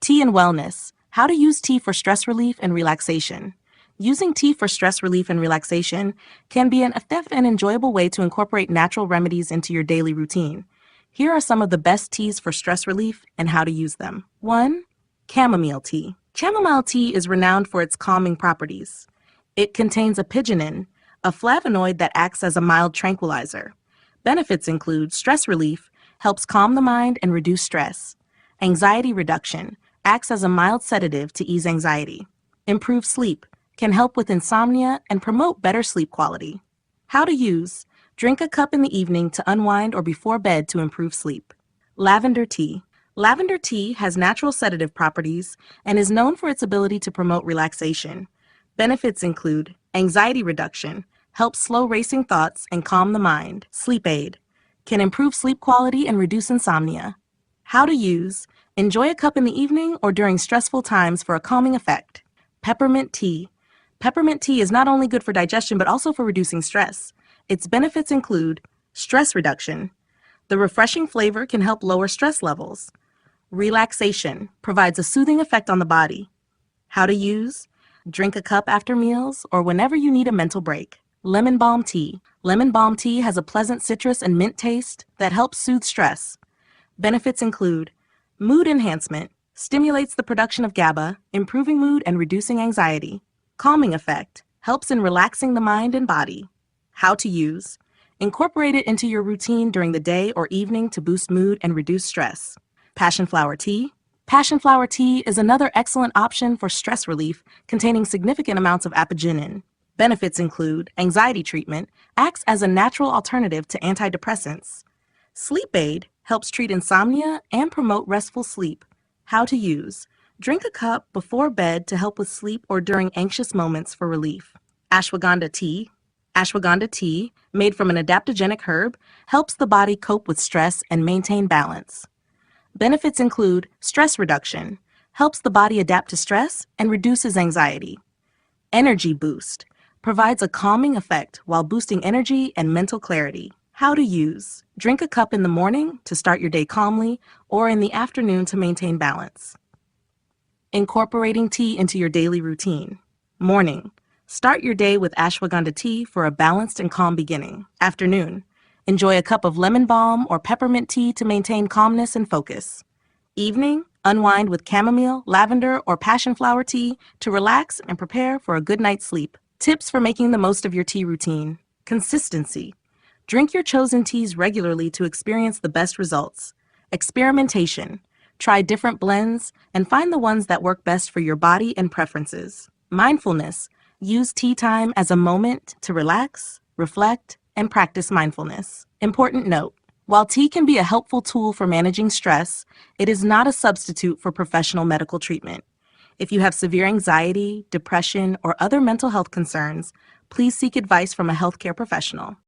Tea and wellness. How to use tea for stress relief and relaxation. Using tea for stress relief and relaxation can be an effective and enjoyable way to incorporate natural remedies into your daily routine. Here are some of the best teas for stress relief and how to use them. 1. Chamomile tea. Chamomile tea is renowned for its calming properties. It contains apigenin, a flavonoid that acts as a mild tranquilizer. Benefits include stress relief, helps calm the mind and reduce stress. Anxiety reduction, acts as a mild sedative to ease anxiety. Improve sleep, can help with insomnia and promote better sleep quality. How to use. Drink a cup in the evening to unwind or before bed to improve sleep. Lavender tea. Lavender tea has natural sedative properties and is known for its ability to promote relaxation. Benefits include anxiety reduction, helps slow racing thoughts and calm the mind. Sleep aid, can improve sleep quality and reduce insomnia. How to use. Enjoy a cup in the evening or during stressful times for a calming effect. Peppermint tea. Peppermint tea is not only good for digestion but also for reducing stress. Its benefits include stress reduction. The refreshing flavor can help lower stress levels. Relaxation, provides a soothing effect on the body. How to use. Drink a cup after meals or whenever you need a mental break. Lemon balm tea. Lemon balm tea has a pleasant citrus and mint taste that helps soothe stress. Benefits include mood enhancement, stimulates the production of GABA, improving mood and reducing anxiety. Calming effect, helps in relaxing the mind and body. How to use. Incorporate it into your routine during the day or evening to boost mood and reduce stress. Passion flower tea. Passion flower tea is another excellent option for stress relief, containing significant amounts of apigenin. Benefits include anxiety treatment, acts as a natural alternative to antidepressants. Sleep aid, helps treat insomnia and promote restful sleep. How to use. Drink a cup before bed to help with sleep or during anxious moments for relief. Ashwagandha tea. Ashwagandha tea, made from an adaptogenic herb, helps the body cope with stress and maintain balance. Benefits include stress reduction, helps the body adapt to stress and reduces anxiety. Energy boost, provides a calming effect while boosting energy and mental clarity. How to use. Drink a cup in the morning to start your day calmly or in the afternoon to maintain balance. Incorporating tea into your daily routine. Morning. Start your day with ashwagandha tea for a balanced and calm beginning. Afternoon. Enjoy a cup of lemon balm or peppermint tea to maintain calmness and focus. Evening. Unwind with chamomile, lavender, or passion flower tea to relax and prepare for a good night's sleep. Tips for making the most of your tea routine. Consistency. Drink your chosen teas regularly to experience the best results. Experimentation. Try different blends and find the ones that work best for your body and preferences. Mindfulness. Use tea time as a moment to relax, reflect, and practice mindfulness. Important note. While tea can be a helpful tool for managing stress, it is not a substitute for professional medical treatment. If you have severe anxiety, depression, or other mental health concerns, please seek advice from a healthcare professional.